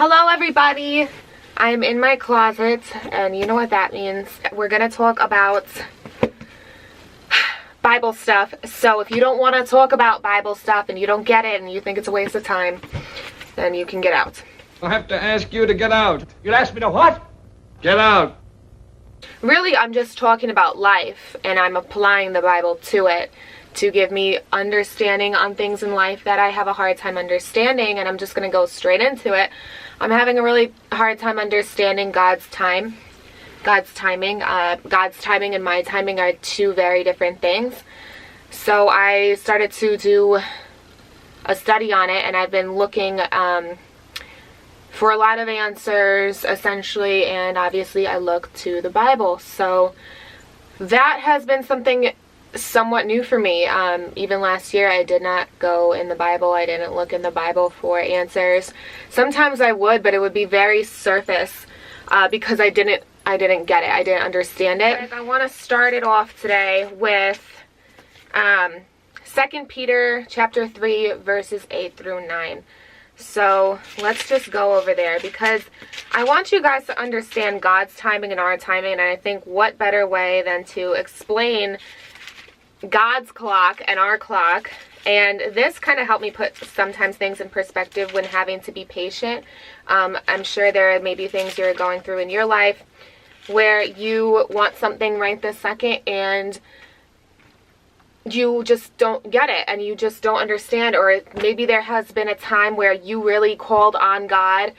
Hello everybody! I'm in my closet, and you know what that means. We're gonna talk about Bible stuff. So if you don't want to talk about Bible stuff and you don't get it and you think it's a waste of time, then you can get out. I'll have to ask you to get out. You'll ask me to what? Get out. Really, I'm just talking about life, and I'm applying the Bible to it to give me understanding on things in life that I have a hard time understanding, and I'm just going to go straight into it. I'm having a really hard time understanding God's timing. God's timing and my timing are two very different things. So I started to do a study on it, and I've been looking for a lot of answers, essentially, and obviously I look to the Bible. So that has been something somewhat new for me. Even last year I did not go in the Bible. I didn't look in the Bible for answers. Sometimes I would, but it would be very surface because I didn't get it. I didn't understand it. I want to start it off today with 2 Peter chapter 3 verses 8 through 9. So let's just go over there, because I want you guys to understand God's timing and our timing, and I think what better way than to explain God's clock and our clock. And this kind of helped me put sometimes things in perspective when having to be patient. I'm sure there may be things you're going through in your life where you want something right this second and you just don't get it and you just don't understand, or maybe there has been a time where you really called on God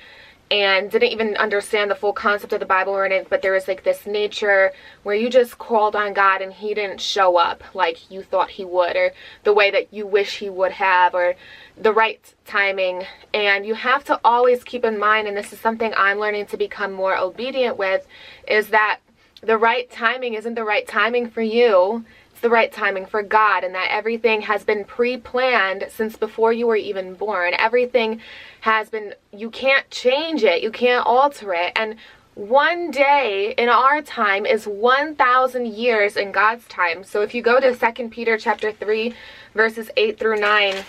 and didn't even understand the full concept of the Bible or anything, but there was like this nature where you just called on God and he didn't show up like you thought he would, or the way that you wish he would have, or the right timing. And you have to always keep in mind, and this is something I'm learning to become more obedient with, is that the right timing isn't the right timing for you. It's the right timing for God, and that everything has been pre-planned since before you were even born. Everything has been, you can't change it, you can't alter it. And one day in our time is 1,000 years in God's time. So if you go to 2 Peter chapter 3 verses 8 through 9,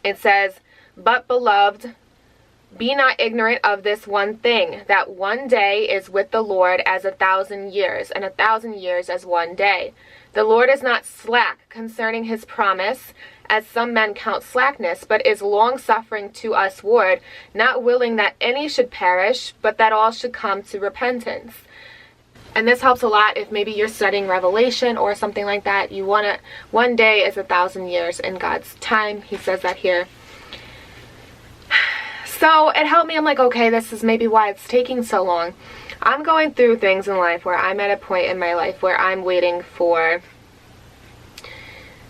it says, "But beloved, be not ignorant of this one thing, that one day is with the Lord as 1,000 years, and 1,000 years as one day. The Lord is not slack concerning his promise, as some men count slackness, but is long-suffering to usward, not willing that any should perish, but that all should come to repentance." And this helps a lot if maybe you're studying Revelation or something like that. You want to, one day is 1,000 years in God's time. He says that here. So it helped me. I'm like, okay, this is maybe why it's taking so long. I'm going through things in life where I'm at a point in my life where I'm waiting for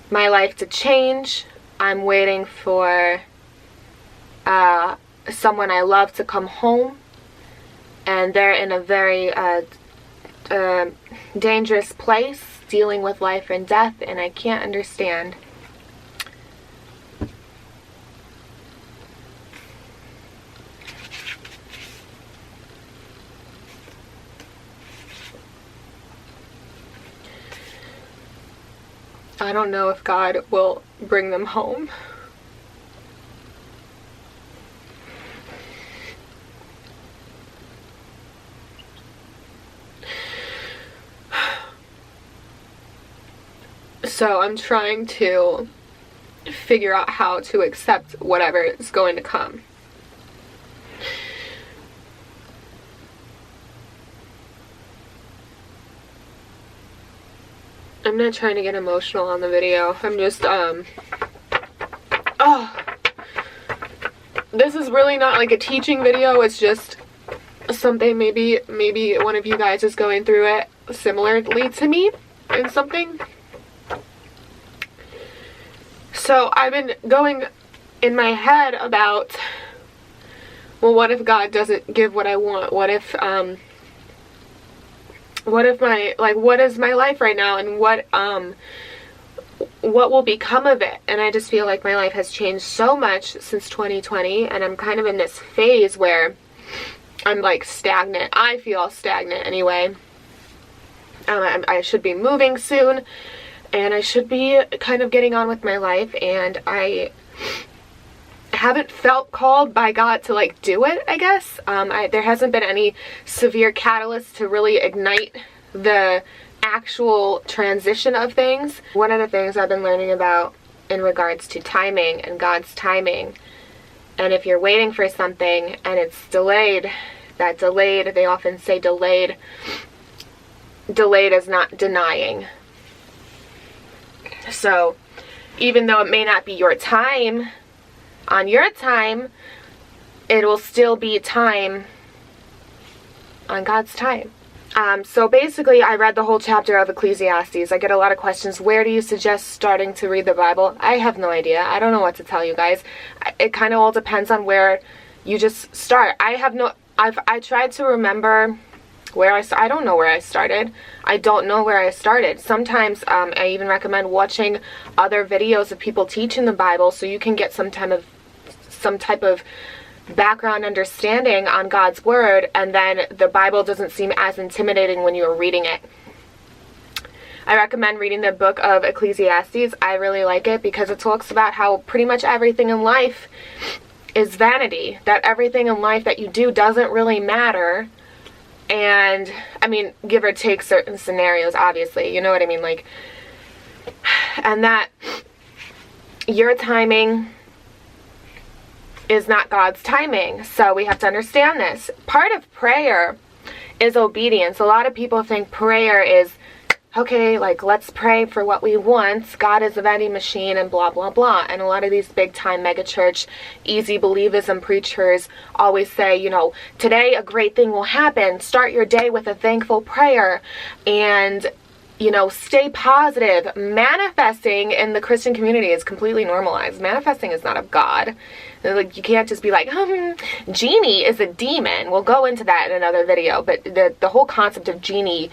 my life to change. I'm waiting for someone I love to come home, and they're in a very dangerous place dealing with life and death, and I can't understand. I don't know if God will bring them home. So I'm trying to figure out how to accept whatever is going to come. I'm not trying to get emotional on the video. I'm just, this is really not like a teaching video. It's just something, maybe one of you guys is going through it similarly to me in something. So I've been going in my head about, well, what if God doesn't give what I want? What if what is my life right now, and what will become of it? And I just feel like my life has changed so much since 2020, and I'm kind of in this phase where I'm like stagnant. I feel stagnant anyway. I should be moving soon, and I should be kind of getting on with my life, and I haven't felt called by God to like do it, I guess. There hasn't been any severe catalyst to really ignite the actual transition of things. One of the things I've been learning about in regards to timing and God's timing, and if you're waiting for something and it's delayed, that delayed, they often say delayed is not denying. So even though it may not be your time, on your time, it will still be time on God's time. So basically, I read the whole chapter of Ecclesiastes. I get a lot of questions. Where do you suggest starting to read the Bible? I have no idea. I don't know what to tell you guys. It kind of all depends on where you just start. I tried to remember where I don't know where I started. I don't know where I started. Sometimes I even recommend watching other videos of people teaching the Bible so you can get some type of background understanding on God's word, and then the Bible doesn't seem as intimidating when you're reading it. I recommend reading the book of Ecclesiastes. I really like it because it talks about how pretty much everything in life is vanity, that everything in life that you do doesn't really matter. And I mean, give or take certain scenarios, obviously, you know what I mean, like, and that your timing is not God's timing. So we have to understand this. Part of prayer is obedience. A lot of people think prayer is, okay, like, let's pray for what we want. God is a vending machine and blah, blah, blah. And a lot of these big time megachurch, easy believism preachers always say, you know, today a great thing will happen. Start your day with a thankful prayer. And, you know, stay positive. Manifesting in the Christian community is completely normalized. Manifesting is not of God. Like, you can't just be like, genie is a demon. We'll go into that in another video. But the whole concept of genie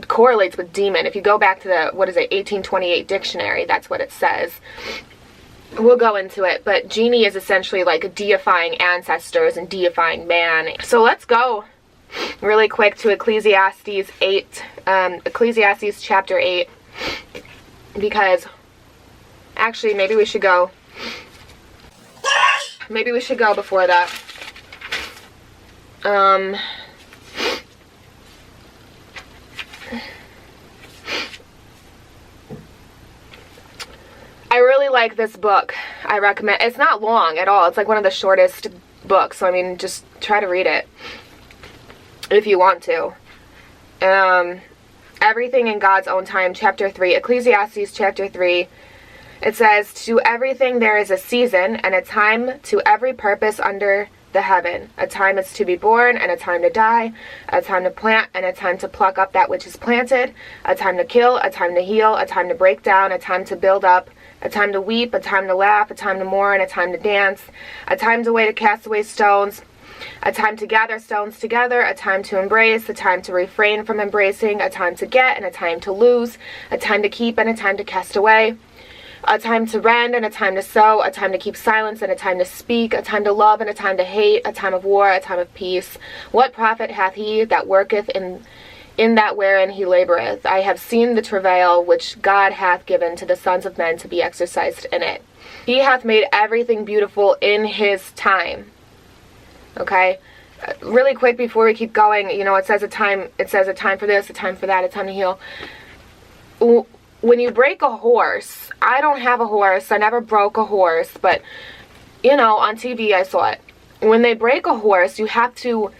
correlates with demon. If you go back to the, 1828 dictionary, that's what it says. We'll go into it. But genie is essentially like deifying ancestors and deifying man. So let's go really quick to Ecclesiastes 8. Ecclesiastes chapter 8. Because actually, maybe we should go before that. I really like this book. I recommend. It's not long at all. It's like one of the shortest books. So I mean, just try to read it if you want to. Everything in God's own time, chapter 3, Ecclesiastes chapter 3. It says, to everything there is a season, and a time to every purpose under the heaven. A time is to be born, and a time to die. A time to plant, and a time to pluck up that which is planted. A time to kill, a time to heal, a time to break down, a time to build up. A time to weep, a time to laugh, a time to mourn, a time to dance. A time to cast away stones. A time to gather stones together, a time to embrace, a time to refrain from embracing, a time to get and a time to lose, a time to keep and a time to cast away. A time to rend and a time to sow, a time to keep silence and a time to speak, a time to love and a time to hate, a time of war, a time of peace. What profit hath he that worketh in that wherein he laboureth? I have seen the travail which God hath given to the sons of men to be exercised in it. He hath made everything beautiful in his time. Okay? Really quick before we keep going, you know, it says a time for this, a time for that, a time to heal. When you break a horse, I don't have a horse, I never broke a horse, but, you know, on TV I saw it. When they break a horse, you have to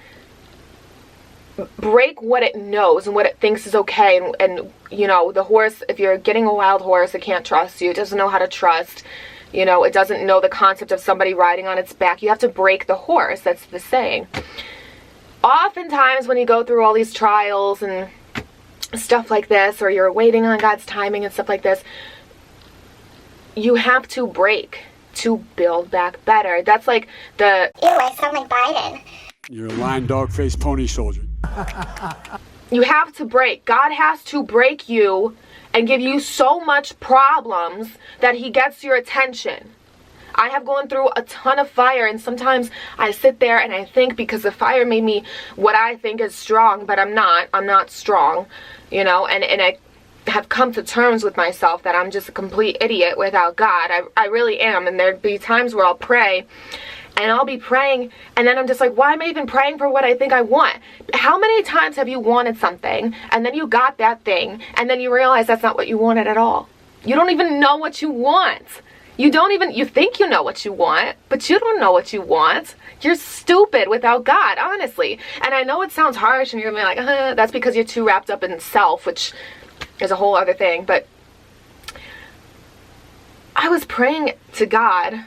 break what it knows and what it thinks is okay. And you know, the horse, if you're getting a wild horse, it can't trust you. It doesn't know how to trust. You know, it doesn't know the concept of somebody riding on its back. You have to break the horse. That's the saying. Oftentimes when you go through all these trials and stuff like this, or you're waiting on God's timing and stuff like this, you have to break to build back better. That's like the... Ew, I sound like Biden. You're a lying dog-faced pony soldier. You have to break. God has to break you and give you so much problems that he gets your attention. I have gone through a ton of fire, and sometimes I sit there and I think, because the fire made me what I think is strong, but I'm not strong, you know, and have come to terms with myself that I'm just a complete idiot without God. I really am. And there'd be times where I'll pray and I'll be praying and then I'm just like, why am I even praying for what I think I want? How many times have you wanted something and then you got that thing and then you realize that's not what you wanted at all? You don't even know what you want. You think you know what you want, but you don't know what you want. You're stupid without God, honestly. And I know it sounds harsh and you're gonna be like, that's because you're too wrapped up in self, which is a whole other thing. But I was praying to God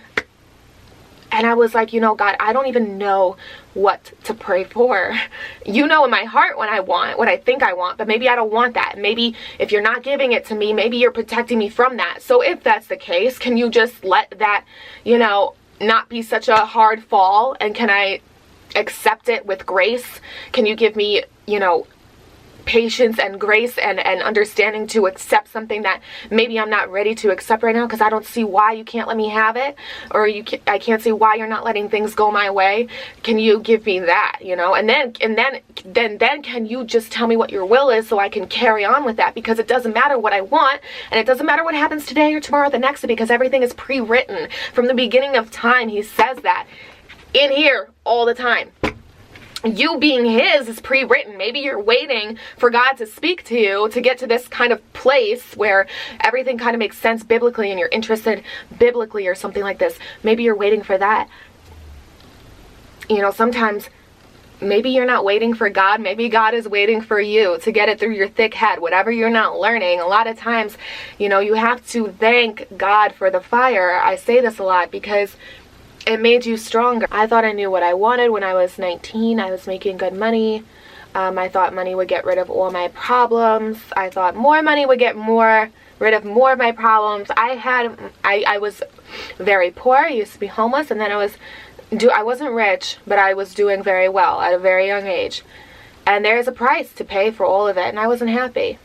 and I was like, God, I don't even know what to pray for. You know in my heart what I want, what I think I want, but maybe I don't want that. Maybe if you're not giving it to me, maybe you're protecting me from that. So if that's the case, can you just let that, not be such a hard fall? And can I accept it with grace? Can you give me, patience and grace and understanding to accept something that maybe I'm not ready to accept right now because I don't see why you can't let me have it, or I can't see why you're not letting things go my way. Can you give me that, and then can you just tell me what your will is so I can carry on with that? Because it doesn't matter what I want, and it doesn't matter what happens today or tomorrow or the next, because everything is pre-written from the beginning of time. He says that in here all the time. You being his is pre-written. Maybe you're waiting for God to speak to you to get to this kind of place where everything kind of makes sense biblically and you're interested biblically or something like this. Maybe you're waiting for that. Sometimes maybe you're not waiting for God. Maybe God is waiting for you to get it through your thick head. Whatever you're not learning, a lot of times, you have to thank God for the fire. I say this a lot because it made you stronger. I thought I knew what I wanted when I was 19. I was making good money. I thought money would get rid of all my problems. I thought more money would get rid of more of my problems. I was very poor. I used to be homeless, and then I wasn't rich, but I was doing very well at a very young age. And there's a price to pay for all of it, and I wasn't happy.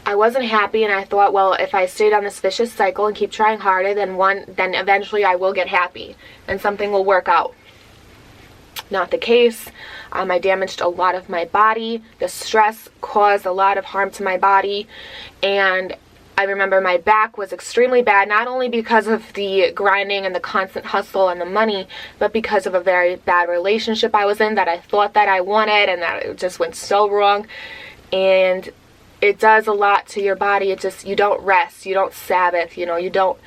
And I thought, well, if I stayed on this vicious cycle and keep trying harder, then eventually I will get happy and something will work out. Not the case. I damaged a lot of my body. The stress caused a lot of harm to my body, and I remember my back was extremely bad, not only because of the grinding and the constant hustle and the money, but because of a very bad relationship I was in that I thought that I wanted, and that it just went so wrong. And it does a lot to your body. You don't rest, you don't Sabbath, you don't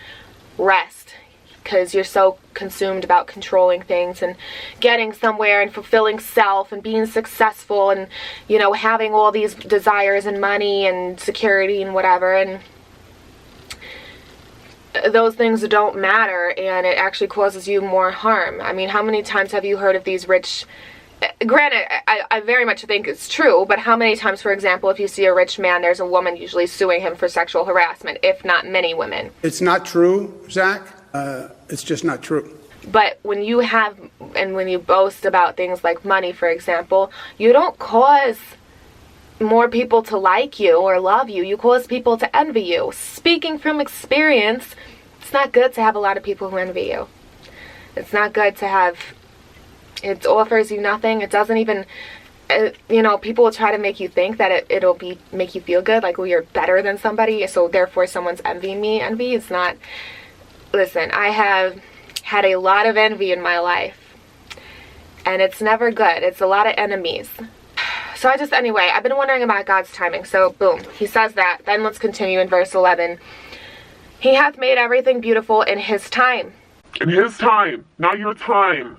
rest because you're so consumed about controlling things and getting somewhere and fulfilling self and being successful and, having all these desires and money and security and whatever. And those things don't matter, and it actually causes you more harm. I mean, how many times have you heard of these rich... Granted, I very much think it's true, but how many times, for example, if you see a rich man, there's a woman usually suing him for sexual harassment, if not many women. It's not true, Zach. It's just not true. But when you boast about things like money, for example, you don't cause more people to like you or love you. You cause people to envy you. Speaking from experience, it's not good to have a lot of people who envy you. It's not good to have... It offers you nothing. It doesn't even, people will try to make you think that it'll make you feel good, like, well, you're better than somebody, so therefore someone's envying me. Envy is not... Listen, I have had a lot of envy in my life, and it's never good. It's a lot of enemies. So anyway, I've been wondering about God's timing. So boom, he says that. Then let's continue in verse 11. He hath made everything beautiful in his time. In his time, not your time.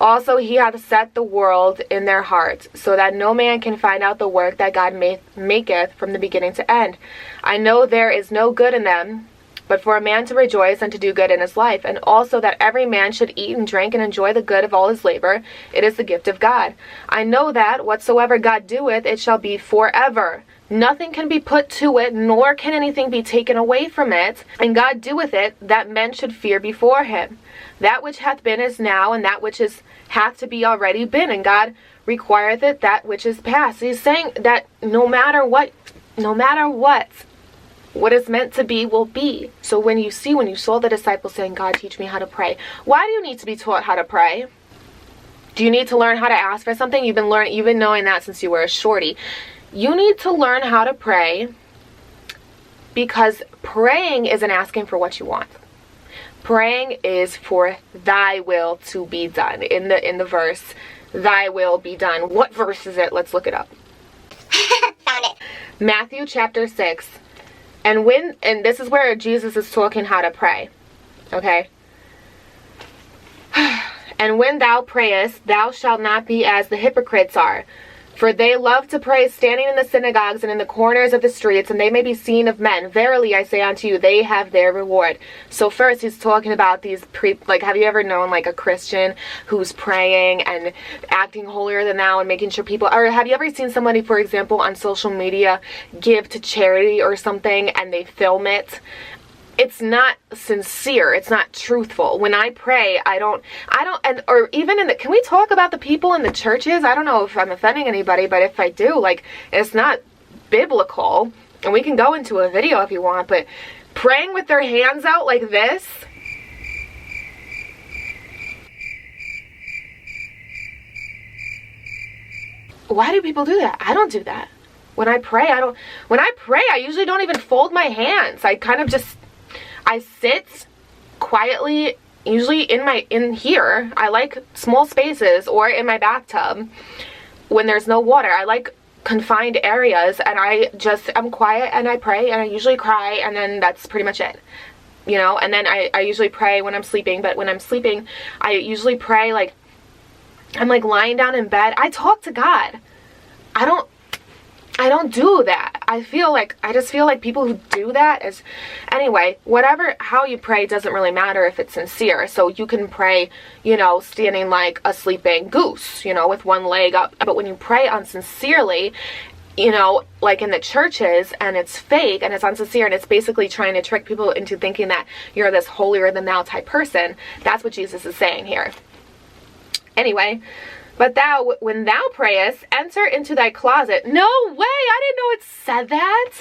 Also he hath set the world in their hearts, so that no man can find out the work that God maketh from the beginning to end. I know there is no good in them, but for a man to rejoice and to do good in his life, and also that every man should eat and drink and enjoy the good of all his labor. It is the gift of God. I know that whatsoever God doeth, it shall be forever. Nothing can be put to it, nor can anything be taken away from it. And God doeth it, that men should fear before him. That which hath been is now, and that which hath to be already been. And God requireth it, that which is past. He's saying that no matter what is meant to be will be. So when you saw the disciples saying, God, teach me how to pray. Why do you need to be taught how to pray? Do you need to learn how to ask for something? You've been knowing that since you were a shorty. You need to learn how to pray because praying isn't asking for what you want. Praying is for thy will to be done. In the verse, thy will be done. What verse is it? Let's look it up. Found it. Matthew chapter 6. And this is where Jesus is talking how to pray. Okay? And when thou prayest, thou shalt not be as the hypocrites are. For they love to pray standing in the synagogues and in the corners of the streets, and they may be seen of men. Verily I say unto you, they have their reward. So first he's talking about these have you ever known like a Christian who's praying and acting holier than thou and making sure people, or have you ever seen somebody, for example, on social media give to charity or something and they film it? It's not sincere. It's not truthful. When I pray, or even can we talk about the people in the churches? I don't know if I'm offending anybody, but if I do, it's not biblical. And we can go into a video if you want, but praying with their hands out like this. Why do people do that? I don't do that. When I pray, I usually don't even fold my hands. I sit quietly, usually in here. I like small spaces, or in my bathtub when there's no water. I like confined areas, and I'm quiet and I pray, and I usually cry, and then that's pretty much it. And then I usually pray when I'm sleeping, but when I'm sleeping, I usually pray I'm lying down in bed. I talk to God. I don't do that. I just feel like people who do that anyway, how you pray doesn't really matter if it's sincere. So you can pray, standing like a sleeping goose, with one leg up. But when you pray unsincerely, like in the churches, and it's fake and it's unsincere and it's basically trying to trick people into thinking that you're this holier than thou type person, that's what Jesus is saying here. Anyway, but thou, when thou prayest, enter into thy closet. No way! I didn't know it said that.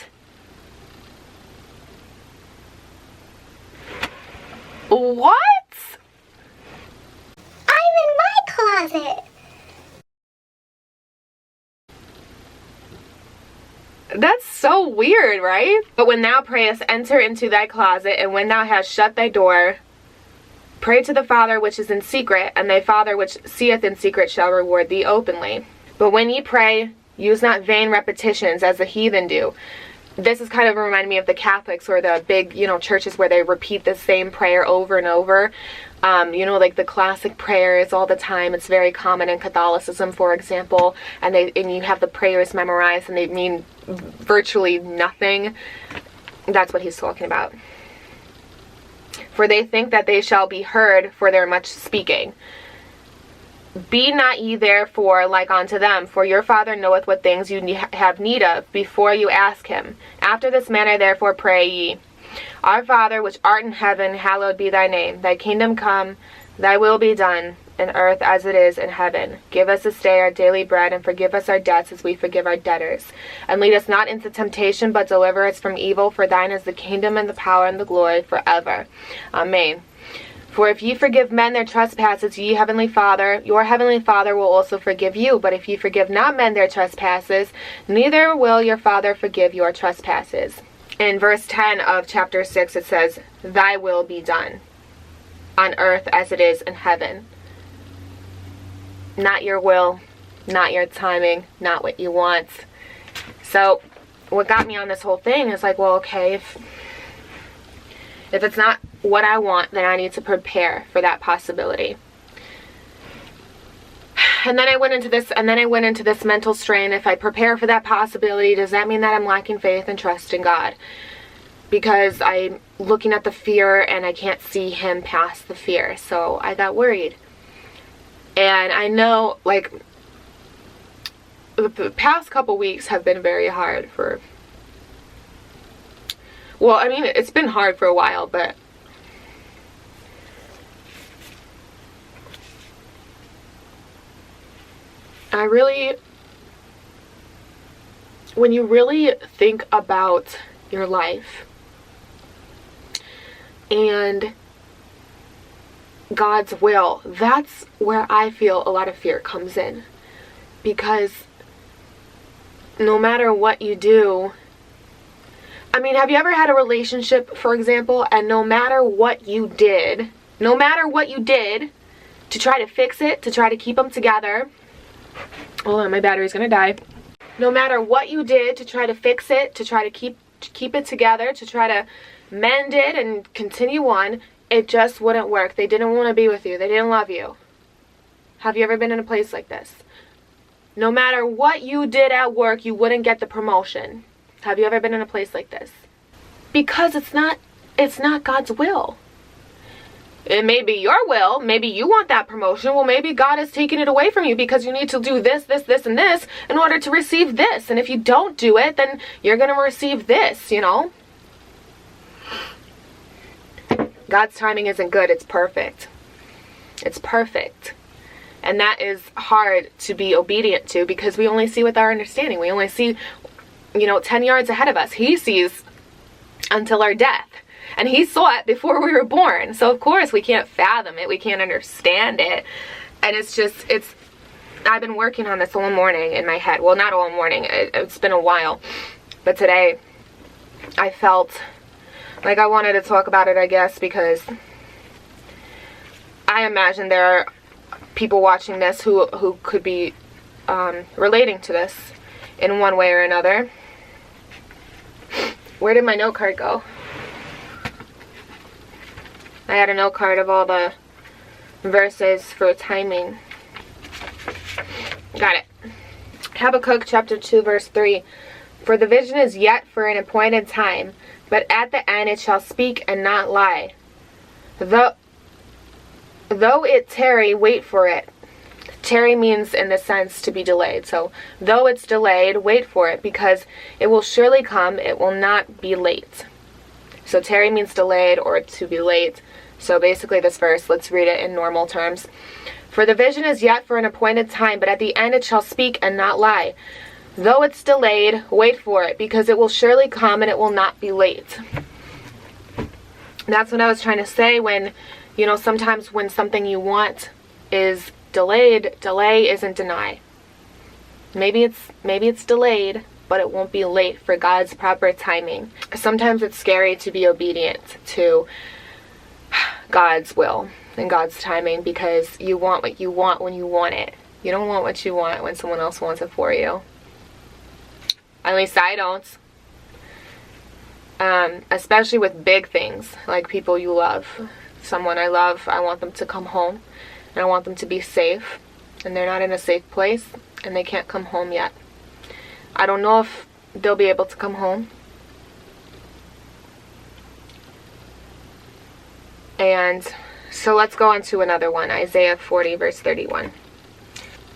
What? I'm in my closet. That's so weird, right? But when thou prayest, enter into thy closet, and when thou hast shut thy door, pray to the Father which is in secret, and thy Father which seeth in secret shall reward thee openly. But when ye pray, use not vain repetitions as the heathen do. This is kind of reminding me of the Catholics, or the big, churches where they repeat the same prayer over and over. Like the classic prayers all the time. It's very common in Catholicism, for example, and you have the prayers memorized and they mean virtually nothing. That's what he's talking about. For they think that they shall be heard for their much speaking. Be not ye therefore like unto them, for your Father knoweth what things you have need of before you ask him. After this manner therefore pray ye. Our Father which art in heaven, hallowed be thy name. Thy kingdom come, thy will be done, in earth as it is in heaven. Give us this day our daily bread, and forgive us our debts as we forgive our debtors. And lead us not into temptation, but deliver us from evil. For thine is the kingdom, and the power, and the glory, forever. Amen. For if ye forgive men their trespasses, your heavenly Father will also forgive you. But if ye forgive not men their trespasses, neither will your Father forgive your trespasses. In verse 10 of chapter 6, it says, thy will be done, on earth as it is in heaven. Not your will, not your timing, not what you want. So what got me on this whole thing is okay, if it's not what I want, then I need to prepare for that possibility. And then I went into this mental strain. If I prepare for that possibility, does that mean that I'm lacking faith and trust in God? Because I'm looking at the fear and I can't see him past the fear. So I got worried. And I know, the past couple weeks have been very hard it's been hard for a while, but when you really think about your life and God's will, that's where I feel a lot of fear comes in. Because no matter what you do, I mean, have you ever had a relationship, for example, and no matter what you did to try to fix it, to try to keep them together, hold on, my battery's gonna die. No matter what you did to try to fix it, to try to keep it together, to try to mend it and continue on, it just wouldn't work. They didn't want to be with you. They didn't love you. Have you ever been in a place like this? No matter what you did at work, you wouldn't get the promotion. Have you ever been in a place like this? Because it's not God's will. It may be your will. Maybe you want that promotion. Well, maybe God has taken it away from you because you need to do this, this, this, and this in order to receive this. And if you don't do it, then you're going to receive this, you know? God's timing isn't good. It's perfect. It's perfect. And that is hard to be obedient to because we only see with our understanding. We only see, 10 yards ahead of us. He sees until our death. And he saw it before we were born. So of course we can't fathom it. We can't understand it. And I've been working on this all morning in my head. Well, not all morning. It's been a while. But today I felt like I wanted to talk about it, I guess, because I imagine there are people watching this who could be relating to this in one way or another. Where did my note card go? I had a note card of all the verses for timing. Got it. Habakkuk chapter 2 verse 3. For the vision is yet for an appointed time, but at the end it shall speak and not lie. Though it tarry, wait for it. Tarry means in the sense to be delayed. So though it's delayed, wait for it, because it will surely come. It will not be late. So tarry means delayed or to be late. So basically this verse, let's read it in normal terms. For the vision is yet for an appointed time, but at the end it shall speak and not lie. Though it's delayed, wait for it, because it will surely come and it will not be late. That's what I was trying to say when, sometimes when something you want is delayed, delay isn't deny. Maybe it's delayed, but it won't be late for God's proper timing. Sometimes it's scary to be obedient to God's will and God's timing because you want what you want when you want it. You don't want what you want when someone else wants it for you. At least I don't. Especially with big things, like people you love. Someone I love, I want them to come home. And I want them to be safe. And they're not in a safe place. And they can't come home yet. I don't know if they'll be able to come home. And so let's go on to another one. Isaiah 40 verse 31.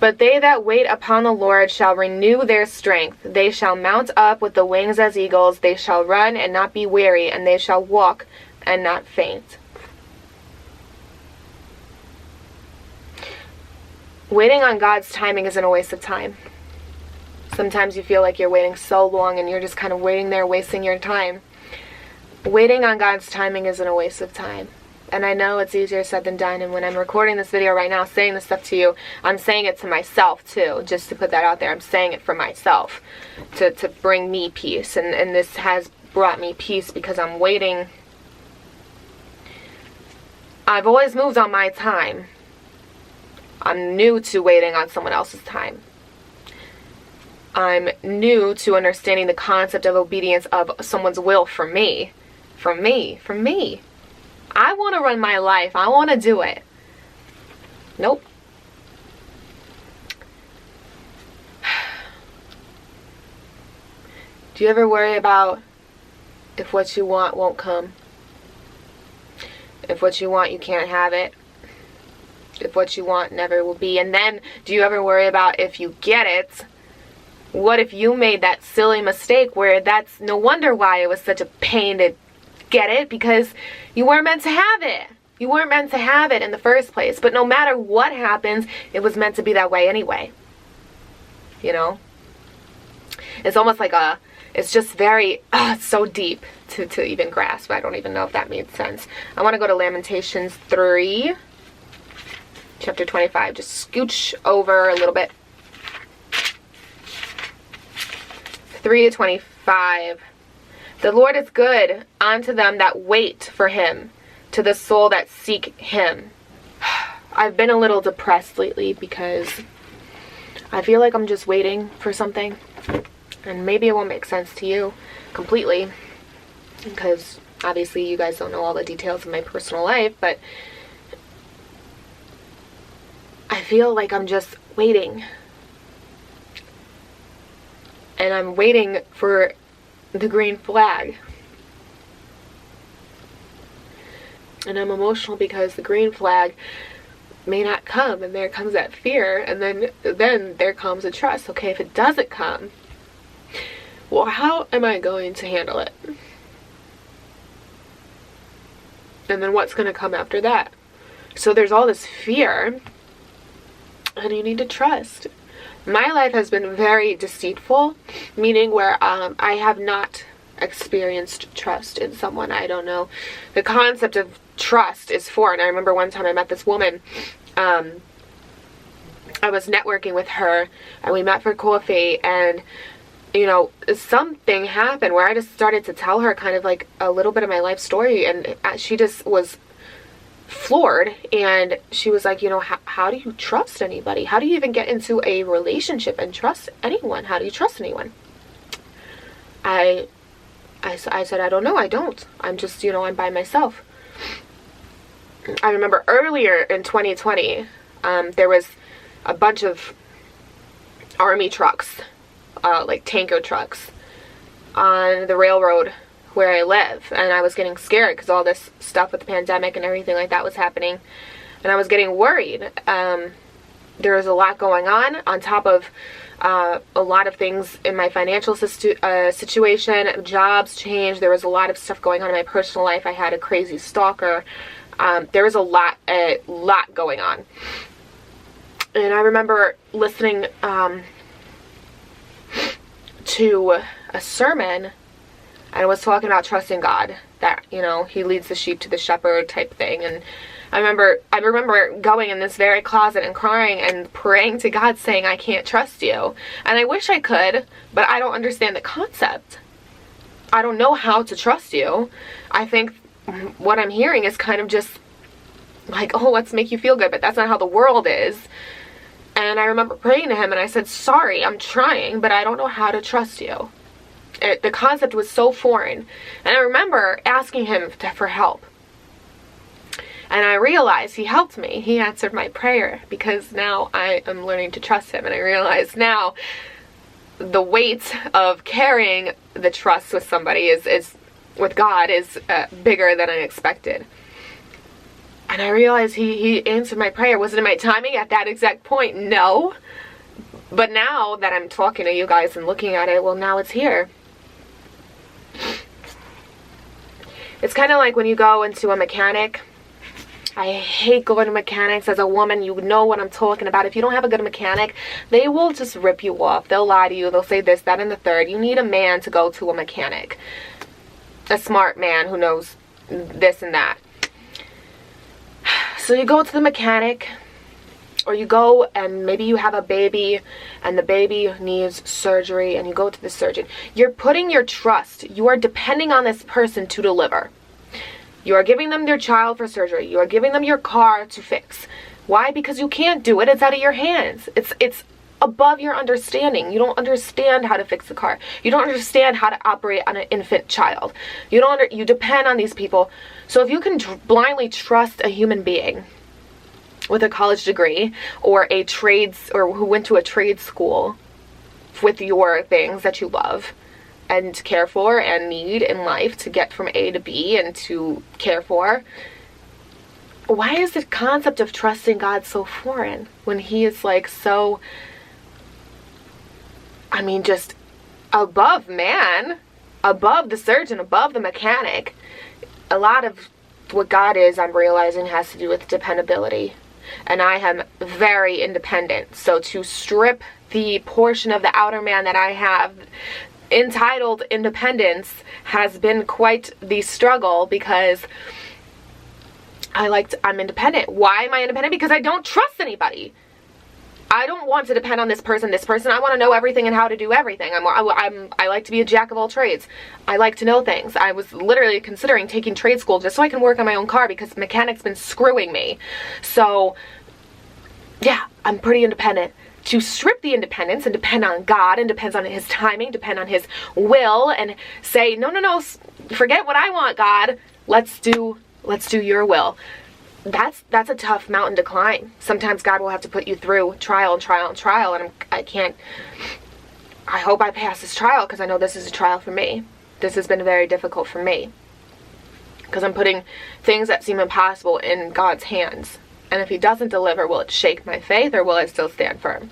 But they that wait upon the Lord shall renew their strength. They shall mount up with the wings as eagles. They shall run and not be weary, and they shall walk and not faint. Waiting on God's timing isn't a waste of time. Sometimes you feel like you're waiting so long and you're just kind of waiting there, wasting your time. Waiting on God's timing isn't a waste of time. And I know it's easier said than done. And when I'm recording this video right now, saying this stuff to you, I'm saying it to myself too, just to put that out there. I'm saying it for myself to bring me peace. And this has brought me peace because I'm waiting. I've always moved on my time. I'm new to waiting on someone else's time. I'm new to understanding the concept of obedience of someone's will for me. For me. For me. I want to run my life. I want to do it. Nope. Do you ever worry about if what you want won't come? If what you want, you can't have it? If what you want never will be? And then, do you ever worry about if you get it, what if you made that silly mistake where that's no wonder why it was such a pain to get it, because you weren't meant to have it. You weren't meant to have it in the first place. But no matter what happens, it was meant to be that way anyway. It's almost like it's just very, so deep to even grasp. I don't even know if that made sense. I want to go to Lamentations 3, chapter 25. Just scooch over a little bit. 3 to 25. The Lord is good unto them that wait for him, to the soul that seek him. I've been a little depressed lately because I feel like I'm just waiting for something. And maybe it won't make sense to you completely, because obviously you guys don't know all the details of my personal life, but I feel like I'm just waiting. And I'm waiting for the green flag. And I'm emotional because the green flag may not come, and there comes that fear, and then there comes a trust. Okay, if it doesn't come, well, how am I going to handle it? And then what's going to come after that? So there's all this fear, and you need to trust. My life has been very deceitful, meaning where I have not experienced trust in someone. I don't know. The concept of trust is foreign. I remember one time I met this woman. I was networking with her, and we met for coffee, and you know, something happened where I just started to tell her kind of like a little bit of my life story, and she just was floored, and she was like, you know, how do you trust anybody? How do you even get into a relationship and trust anyone? How do you trust anyone? I said, I don't know. I don't. I'm just, you know, I'm by myself. I remember earlier in 2020, there was a bunch of army trucks, like tanker trucks, on the railroad where I live, and I was getting scared because all this stuff with the pandemic and everything like that was happening, and I was getting worried. There was a lot going on top of a lot of things in my financial situation. Jobs changed. There was a lot of stuff going on in my personal life. I had a crazy stalker. There was a lot going on, and I remember listening to a sermon, and it was talking about trusting God, that, you know, he leads the sheep to the shepherd type thing. And I remember going in this very closet and crying and praying to God, saying, I can't trust you. And I wish I could, but I don't understand the concept. I don't know how to trust you. I think what I'm hearing is kind of just like, oh, let's make you feel good, but that's not how the world is. And I remember praying to him, and I said, sorry, I'm trying, but I don't know how to trust you. The concept was so foreign. And I remember asking him for help. And I realized he helped me. He answered my prayer, because now I am learning to trust him. And I realize now the weight of carrying the trust with somebody is with God is bigger than I expected. And I realized he answered my prayer. Was it my timing at that exact point? No. But now that I'm talking to you guys and looking at it, well, now it's here. It's kind of like when you go into a mechanic. I hate going to mechanics. As a woman, you know what I'm talking about. If you don't have a good mechanic, they will just rip you off. They'll lie to you. They'll say this, that, and the third. You need a man to go to a mechanic. A smart man who knows this and that. So you go to the mechanic, or you go and maybe you have a baby and the baby needs surgery, and you go to the surgeon. You're putting your trust, you are depending on this person to deliver. You are giving them their child for surgery. You are giving them your car to fix. Why? Because you can't do it. It's out of your hands. It's above your understanding. You don't understand how to fix a car. You don't understand how to operate on an infant child. You depend on these people. So if you can blindly trust a human being with a college degree, or who went to a trade school with your things that you love and care for and need in life to get from A to B and to care for, why is the concept of trusting God so foreign when he is like so, I mean, just above man, above the surgeon, above the mechanic? A lot of what God is, I'm realizing, has to do with dependability. And I am very independent. So to strip the portion of the outer man that I have, entitled independence, has been quite the struggle, because I'm independent. Why am I independent? Because I don't trust anybody. I don't want to depend on this person. I want to know everything and how to do everything. I like to be a jack of all trades. I like to know things. I was literally considering taking trade school just so I can work on my own car because the mechanic's been screwing me. So, yeah, I'm pretty independent. To strip the independence and depend on God and depends on his timing, depend on his will, and say, no, forget what I want, God. Let's do your will. That's a tough mountain to climb. Sometimes God will have to put you through trial and trial and trial, and I hope I pass this trial because I know this is a trial for me. This has been very difficult for me because I'm putting things that seem impossible in God's hands. And if he doesn't deliver, will it shake my faith or will I still stand firm?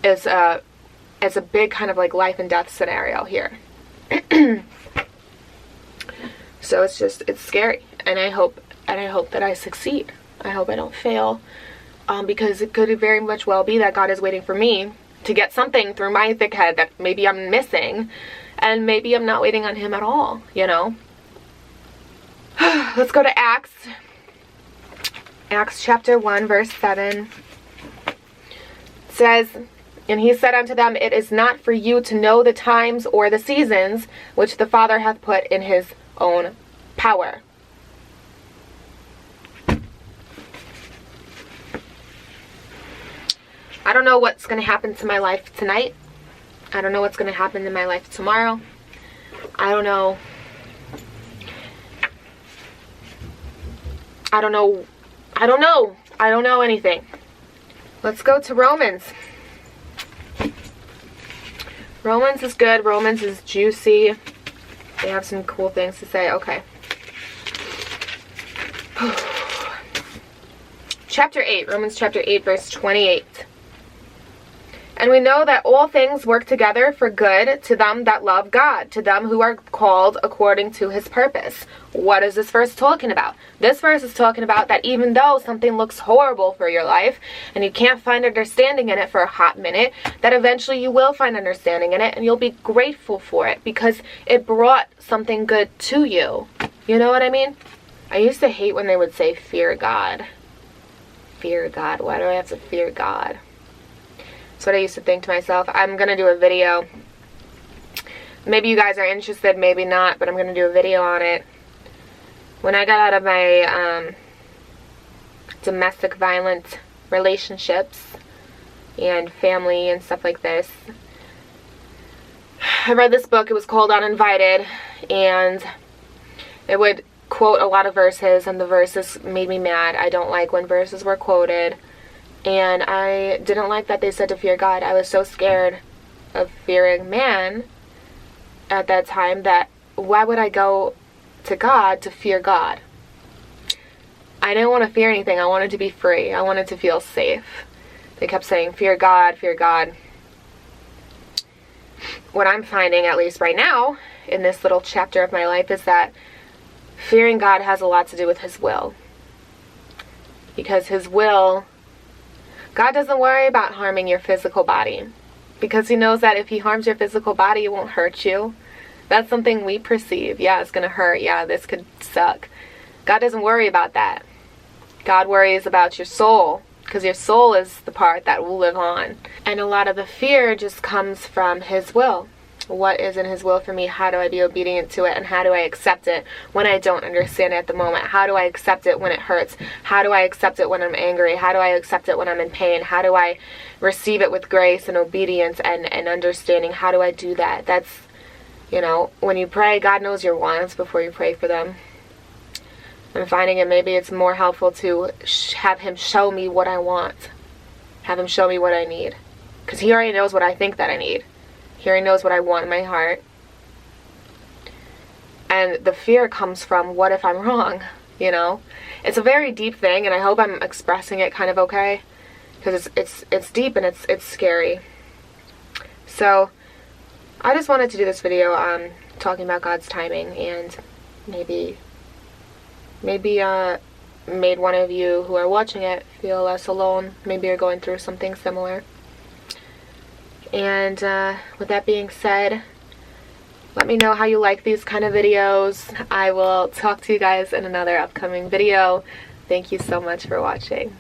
It's a big kind of like life and death scenario here. So it's scary, and I hope that I succeed. I hope I don't fail, because it could very much well be that God is waiting for me to get something through my thick head that maybe I'm missing, and maybe I'm not waiting on him at all, you know. Let's go to Acts chapter 1 verse 7. It says, and he said unto them, it is not for you to know the times or the seasons which the Father hath put in his own power. I don't know what's going to happen to my life tonight. I don't know what's going to happen to my life tomorrow. I don't know. I don't know anything. Let's go to Romans. Romans is good. Romans is juicy. They have some cool things to say. Okay. Chapter 8. Romans chapter 8 verse 28. And we know that all things work together for good to them that love God, to them who are called according to his purpose. What is this verse talking about? This verse is talking about that even though something looks horrible for your life and you can't find understanding in it for a hot minute, that eventually you will find understanding in it and you'll be grateful for it because it brought something good to you. You know what I mean? I used to hate when they would say fear God. Fear God. Why do I have to fear God? That's what I used to think to myself. I'm going to do a video. Maybe you guys are interested, maybe not, but I'm going to do a video on it. When I got out of my domestic violent relationships and family and stuff like this, I read this book. It was called Uninvited, and it would quote a lot of verses, and the verses made me mad. I don't like when verses were quoted. And I didn't like that they said to fear God. I was so scared of fearing man at that time that why would I go to God to fear God? I didn't want to fear anything. I wanted to be free. I wanted to feel safe. They kept saying, fear God, fear God. What I'm finding, at least right now, in this little chapter of my life, is that fearing God has a lot to do with his will. Because his will... God doesn't worry about harming your physical body because he knows that if he harms your physical body, it won't hurt you. That's something we perceive. Yeah, it's going to hurt. Yeah, this could suck. God doesn't worry about that. God worries about your soul because your soul is the part that will live on. And a lot of the fear just comes from his will. What is in his will for me? How do I be obedient to it? And how do I accept it when I don't understand it at the moment? How do I accept it when it hurts? How do I accept it when I'm angry? How do I accept it when I'm in pain? How do I receive it with grace and obedience and understanding? How do I do that? That's, you know, when you pray, God knows your wants before you pray for them. I'm finding it maybe it's more helpful to have him show me what I want. Have him show me what I need. Because he already knows what I think that I need. He already knows what I want in my heart. And the fear comes from, what if I'm wrong? You know? It's a very deep thing, and I hope I'm expressing it kind of okay. Because it's deep and it's scary. So, I just wanted to do this video talking about God's timing, and maybe made one of you who are watching it feel less alone. Maybe you're going through something similar. And with that being said, let me know how you like these kind of videos. I will talk to you guys in another upcoming video. Thank you so much for watching.